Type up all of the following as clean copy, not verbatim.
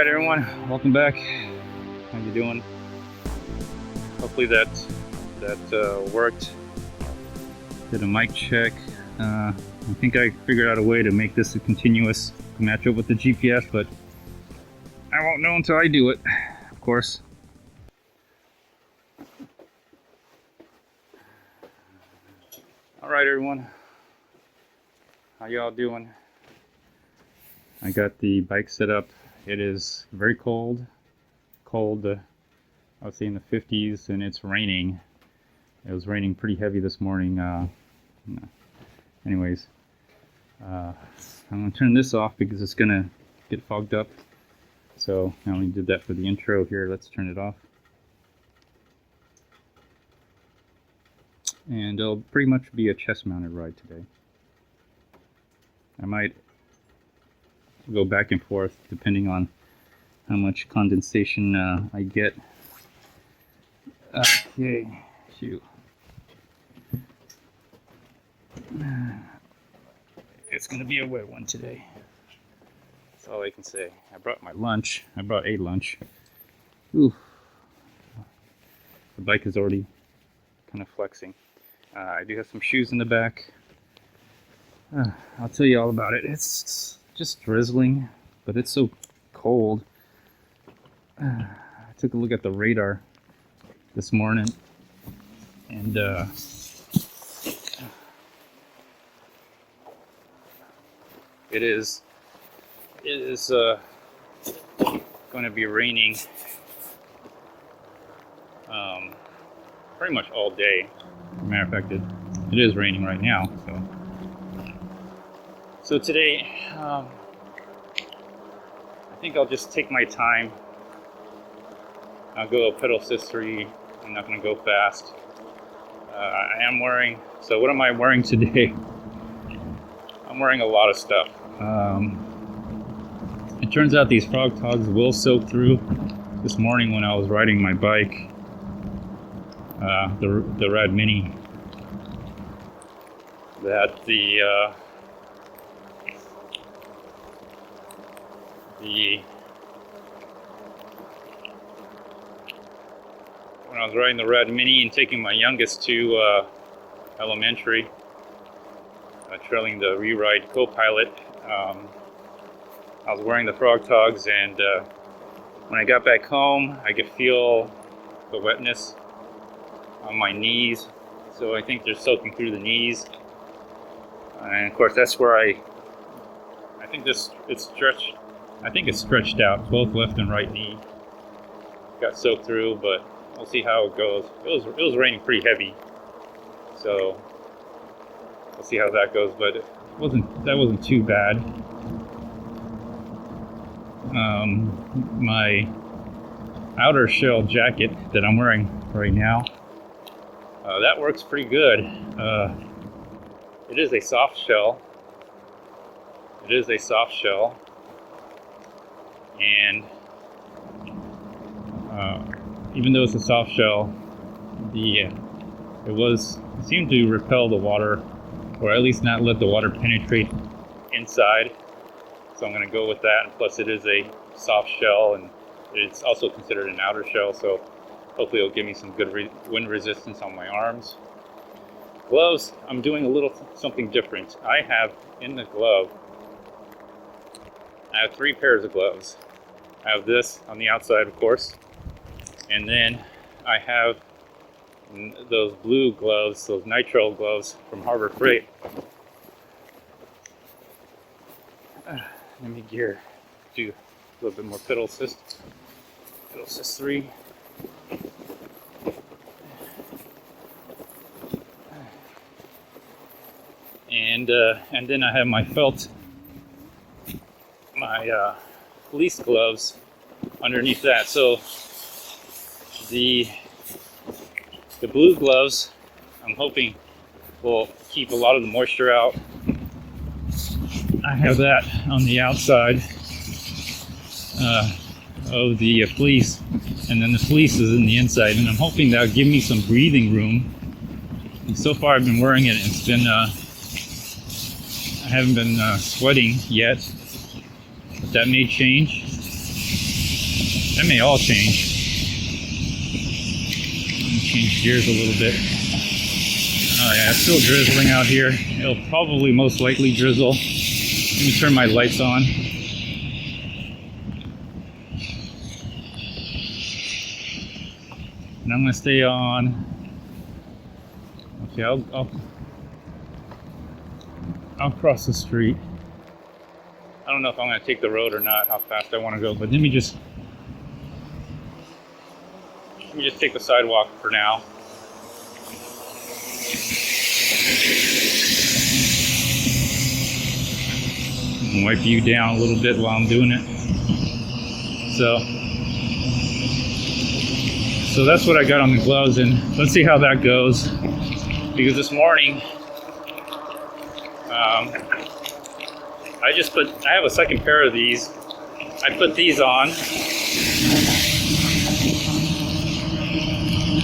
Alright everyone, welcome back. How you doing? Hopefully that worked. Did a mic check. I think I figured out a way to make this a continuous match up with the GPS, but I won't know until I do it, of course. Alright everyone, how y'all doing? I got the bike set up. It is very cold, I would say in the 50s, and it's raining. It was raining pretty heavy this morning. Anyways, I'm going to turn this off because it's going to get fogged up. So I only did that for the intro here. Let's turn it off. And it'll pretty much be a chest-mounted ride today. I might go back and forth depending on how much condensation I get. Okay, shoot. It's gonna be a wet one today. That's all I can say. I brought my lunch. I brought a lunch. Ooh. The bike is already kind of flexing. I do have some shoes in the back. I'll tell you all about it. It's just drizzling, but it's so cold. I took a look at the radar this morning, and it is going to be raining pretty much all day. As a matter of fact, it is raining right now. So today, I think I'll just take my time. I'll go pedal assist 3. I'm not going to go fast. I am wearing, so what am I wearing today? I'm wearing a lot of stuff. It turns out these frog togs will soak through. This morning when I was riding my bike, the Rad Mini, that when I was riding the Rad Mini and taking my youngest to elementary, trailing the re-ride co-pilot, I was wearing the frog togs, and when I got back home I could feel the wetness on my knees, so I think they're soaking through the knees, and of course that's where I think it's stretched out. Both left and right knee got soaked through, but we'll see how it goes. It was raining pretty heavy, so we'll see how that goes. But that wasn't too bad. My outer shell jacket that I'm wearing right now, that works pretty good. It is a soft shell. And even though it's a soft shell, it seemed to repel the water, or at least not let the water penetrate inside. So I'm going to go with that. And plus, it is a soft shell, and it's also considered an outer shell. So hopefully, it'll give me some good wind resistance on my arms. Gloves. I'm doing a little something different. I have in the glove. I have 3 pairs of gloves. I have this on the outside, of course, and then I have those blue gloves, those nitrile gloves from Harbor Freight. Let me do a little bit more pedal assist 3. And then I have my fleece gloves underneath that. So the blue gloves, I'm hoping, will keep a lot of the moisture out. I have that on the outside of the fleece, and then the fleece is in the inside, and I'm hoping that'll give me some breathing room. And so far I've been wearing it, and it's been I haven't been sweating yet, but that may change. That may all change. Change gears a little bit. Oh yeah, it's still drizzling out here. It'll probably most likely drizzle. Let me turn my lights on. And I'm gonna stay on. Okay, I'll cross the street. I don't know if I'm gonna take the road or not, how fast I wanna go, but let me just take the sidewalk for now. And wipe you down a little bit while I'm doing it. So that's what I got on the gloves, and let's see how that goes. Because this morning, I have a second pair of these. I put these on.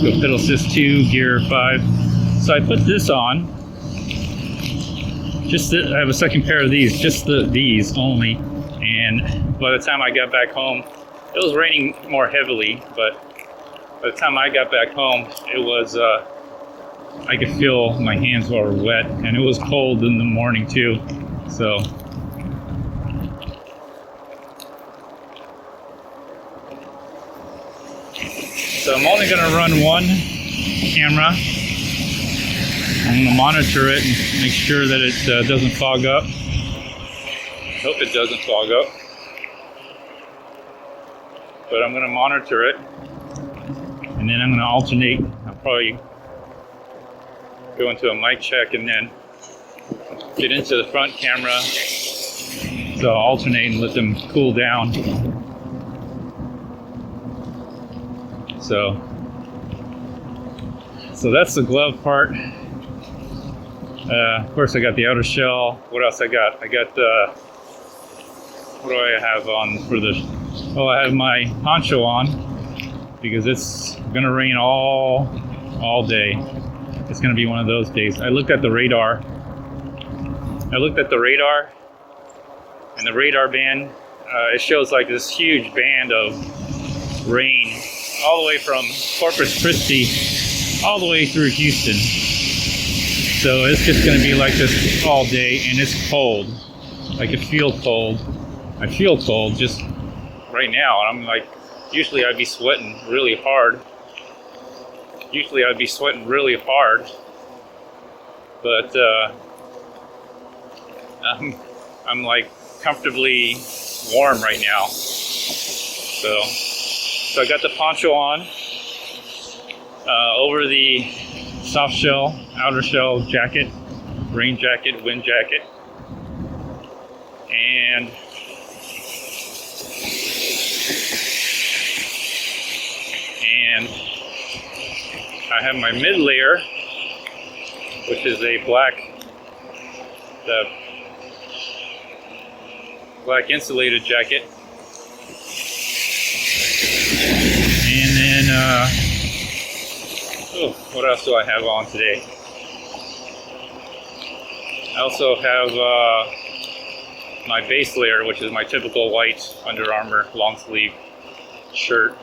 Go pedal assist 2, gear 5. So I put this on. I have a second pair of these, just these only. And by the time I got back home, it was raining more heavily, but by the time I got back home, it was, I could feel my hands were wet, and it was cold in the morning too. So I'm only gonna run one camera. I'm gonna monitor it and make sure that it doesn't fog up. Hope it doesn't fog up. But I'm gonna monitor it, and then I'm gonna alternate. I'll probably go into a mic check and then get into the front camera. So I'll alternate and let them cool down. So that's the glove part. Of course, I got the outer shell. What else I got? I got what do I have on for the? Oh, I have my poncho on because it's gonna rain all day. It's gonna be one of those days. I looked at the radar. And the radar band, it shows like this huge band of rain all the way from Corpus Christi all the way through Houston. So it's just going to be like this all day, and it's cold. I can feel cold. I feel cold just right now. I'm like, usually I'd be sweating really hard. But I'm like comfortably warm right now. So I got the poncho on over the soft shell, outer shell jacket, rain jacket, wind jacket, and I have my mid layer, which is a black insulated jacket. And then, what else do I have on today? I also have my base layer, which is my typical white Under Armour long sleeve shirt.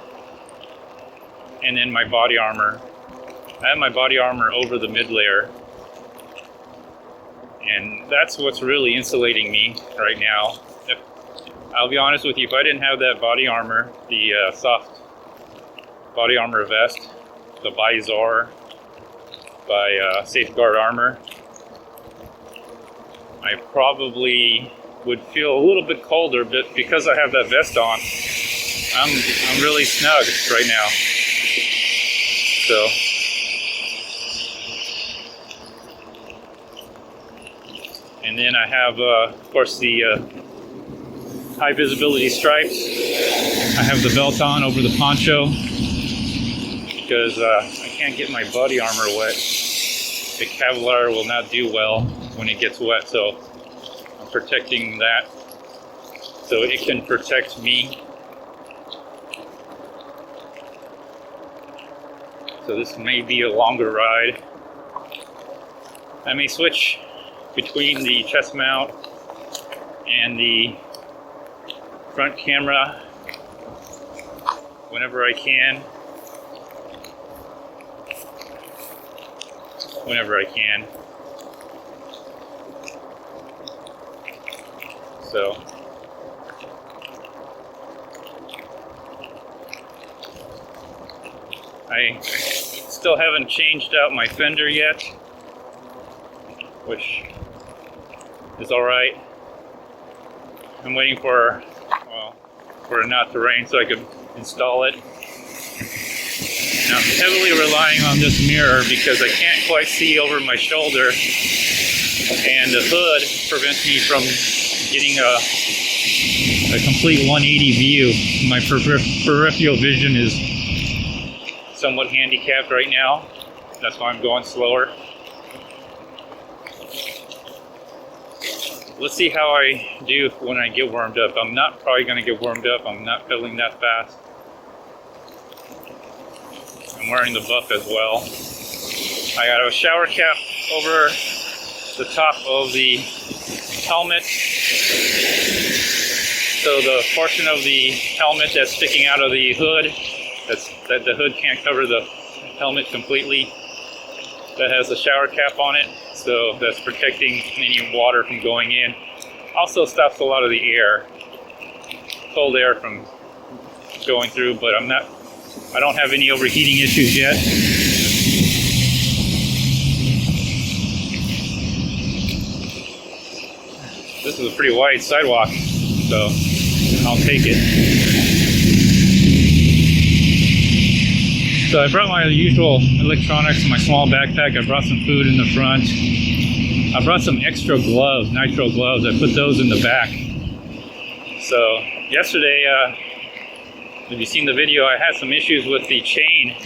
And then my body armor. I have my body armor over the mid layer. And that's what's really insulating me right now. I'll be honest with you, if I didn't have that body armor, the soft body armor vest, the Visor by Safeguard Armor, I probably would feel a little bit colder, but because I have that vest on, I'm really snug right now. And then I have, of course, the high visibility stripes. I have the belt on over the poncho because I can't get my body armor wet. The Kevlar will not do well when it gets wet, so I'm protecting that so it can protect me. So this may be a longer ride. I may switch between the chest mount and the front camera whenever I can. So I still haven't changed out my fender yet, which is alright. I'm waiting for it not to rain so I could install it. And I'm heavily relying on this mirror because I can't quite see over my shoulder, and the hood prevents me from getting a complete 180 view. My peripheral vision is somewhat handicapped right now. That's why I'm going slower. Let's see how I do when I get warmed up. I'm not probably going to get warmed up. I'm not pedaling that fast. I'm wearing the buff as well. I got a shower cap over the top of the helmet. So the portion of the helmet that's sticking out of the hood, that the hood can't cover the helmet completely, that has a shower cap on it. So that's protecting any water from going in. Also stops a lot of the air, cold air from going through, but I don't have any overheating issues yet. This is a pretty wide sidewalk, so I'll take it. So I brought my usual electronics in my small backpack. I brought some food in the front. I brought some extra gloves, nitrile gloves. I put those in the back. So yesterday, if you've seen the video, I had some issues with the chain.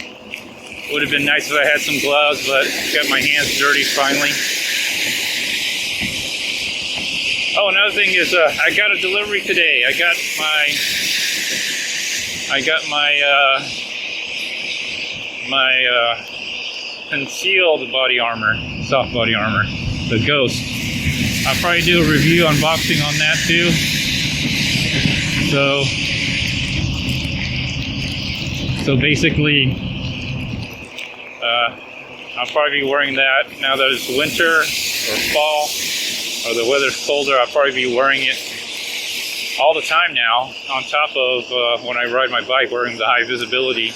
Would have been nice if I had some gloves, but got my hands dirty finally. Oh, another thing is I got a delivery today. I got my concealed body armor, soft body armor, the Ghost. I'll probably do a review unboxing on that too. So basically, I'll probably be wearing that now that it's winter or fall, or the weather's colder. I'll probably be wearing it all the time now, on top of when I ride my bike, wearing the high visibility.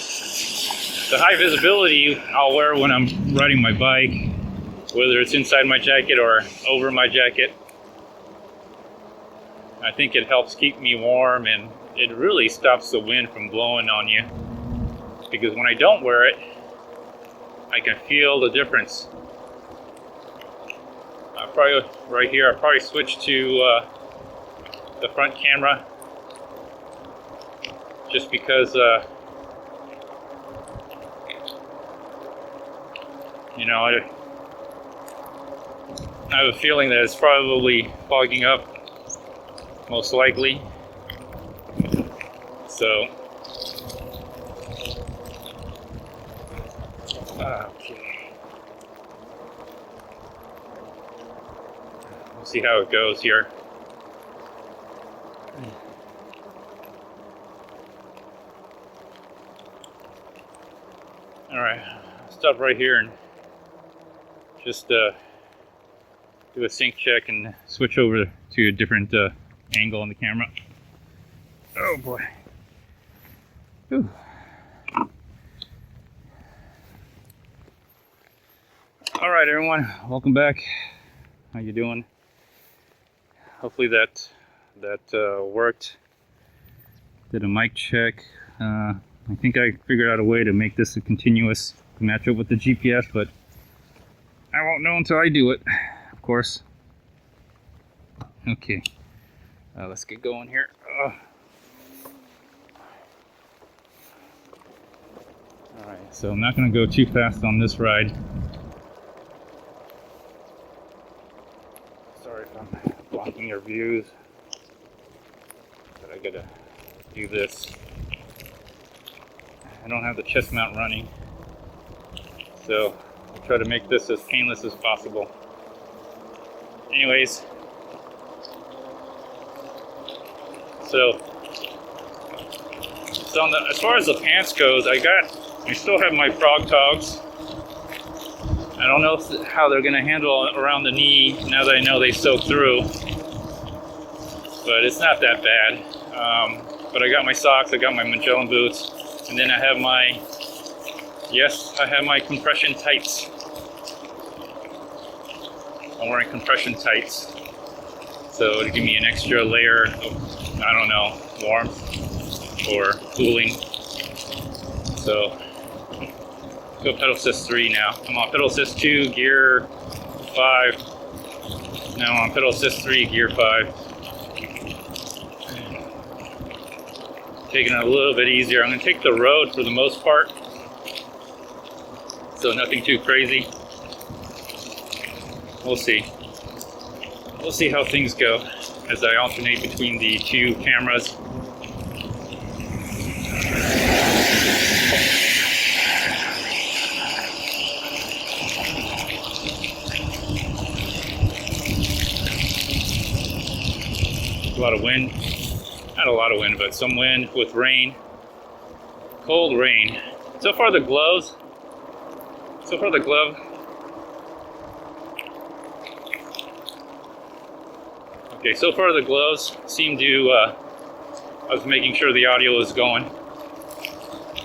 The high visibility I'll wear when I'm riding my bike, whether it's inside my jacket or over my jacket. I think it helps keep me warm, and it really stops the wind from blowing on you. Because when I don't wear it, I can feel the difference. I'll probably, right here, I'll probably switch to the front camera, just because you know, I have a feeling that it's probably fogging up, most likely. So, okay. We'll see how it goes here. All right, stop right here and just do a sync check and switch over to a different angle on the camera. Oh boy. Whew. All right, everyone, welcome back. How you doing? Hopefully that worked. Did a mic check. I think I figured out a way to make this a continuous match up with the GPS, but I won't know until I do it, of course. Okay, let's get going here. Alright, so I'm not going to go too fast on this ride. Sorry if I'm blocking your views, but I gotta do this. I don't have the chest mount running, so I'll try to make this as painless as possible. Anyways, so So as far as the pants goes, I still have my frog togs. I don't know how they're gonna handle around the knee now that I know they soak through, but it's not that bad. But I got my socks, I got my Magellan boots, and then I have my, yes, I have my compression tights. I'm wearing compression tights, so to give me an extra layer of, I don't know, warmth or cooling. So go pedal assist 3 now. I'm on pedal assist 2, gear 5. Now I'm on pedal assist 3, gear 5. Taking it a little bit easier. I'm going to take the road for the most part, so nothing too crazy. We'll see. We'll see how things go as I alternate between the two cameras. A lot of wind. Not a lot of wind, but some wind with rain. Cold rain. So far the glove. Okay, so far the gloves seem to, I was making sure the audio is going.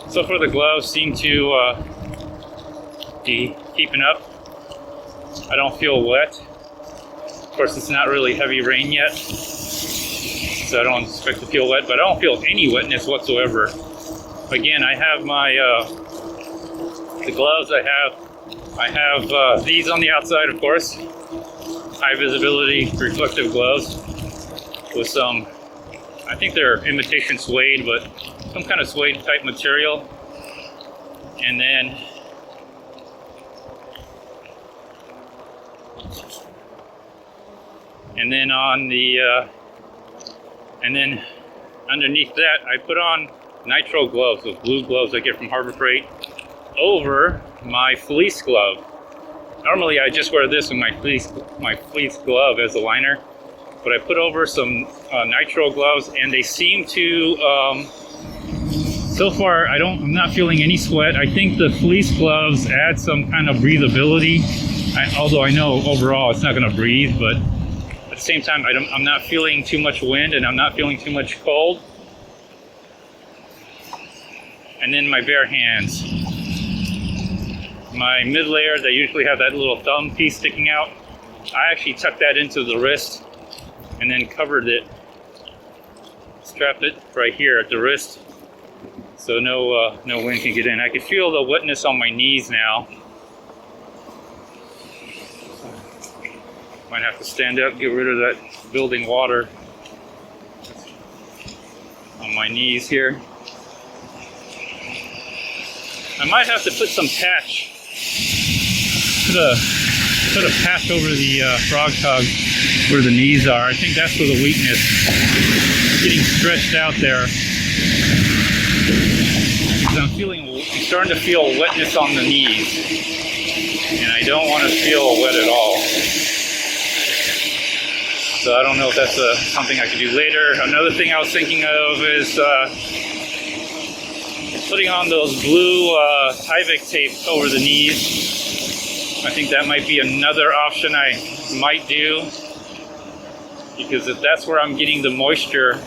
So far the gloves seem to be keeping up. I don't feel wet. Of course, it's not really heavy rain yet, so I don't expect to feel wet, but I don't feel any wetness whatsoever. Again, I have my, the gloves I have these on the outside, of course. High visibility reflective gloves with some, I think they're imitation suede, but some kind of suede type material. And then on the and then underneath that I put on nitro gloves, those blue gloves I get from Harbor Freight, over my fleece glove. Normally I just wear this with my fleece glove as a liner, but I put over some nitro gloves, and they seem to, so far I'm not feeling any sweat. I think the fleece gloves add some kind of breathability, although I know overall it's not going to breathe, but at the same time I'm not feeling too much wind and I'm not feeling too much cold. And then my bare hands. My mid layer, they usually have that little thumb piece sticking out. I actually tucked that into the wrist and then covered it, strapped it right here at the wrist, so no wind can get in. I can feel the wetness on my knees now. Might have to stand up, get rid of that building water on my knees here. I might have to put some patch. Put a patch over the frog tog where the knees are. I think that's where the weakness is getting stretched out there. I'm starting to feel wetness on the knees, and I don't want to feel wet at all. So I don't know if that's something I could do later. Another thing I was thinking of is putting on those blue Tyvek tape over the knees. I think that might be another option I might do, because if that's where I'm getting the moisture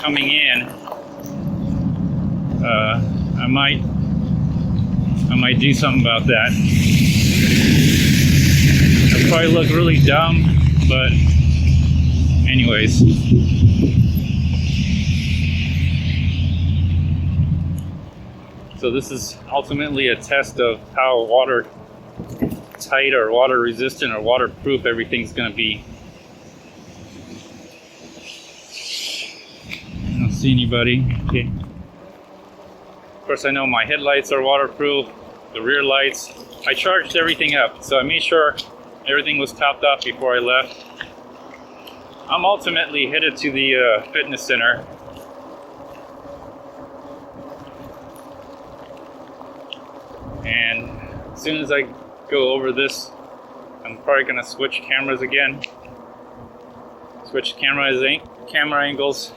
coming in, I might do something about that. It'll probably look really dumb, but anyways. So this is ultimately a test of how watertight or water resistant or waterproof everything's going to be. I don't see anybody. Okay. Of course, I know my headlights are waterproof, the rear lights. I charged everything up, so I made sure everything was topped off before I left. I'm ultimately headed to the fitness center. And as soon as I go over this, I'm probably going to switch cameras again. Switch camera angles.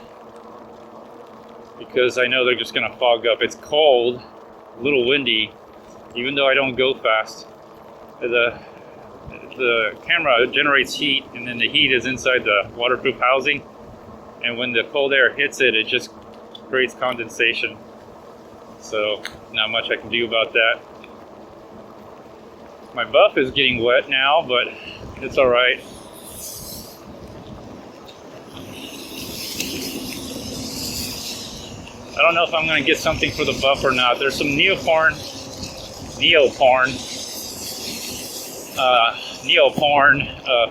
because I know they're just gonna fog up. It's cold, a little windy, even though I don't go fast. The camera generates heat, and then the heat is inside the waterproof housing, and when the cold air hits it, it just creates condensation. So not much I can do about that. My buff is getting wet now, but it's all right. I don't know if I'm going to get something for the buff or not. There's some neoporn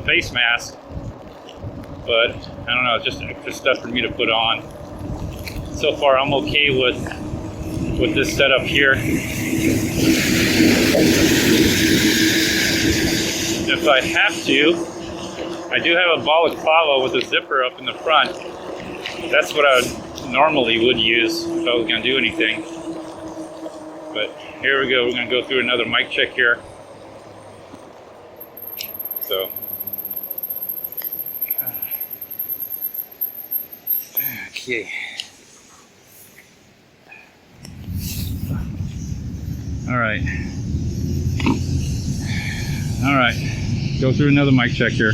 face mask, but I don't know, just extra stuff for me to put on. So far, I'm okay with this setup here. If I have to, I do have a balaclava with a zipper up in the front. That's what I normally would use if I was going to do anything. But here we go. We're going to go through another mic check here. So, okay. All right. Go through another mic check here.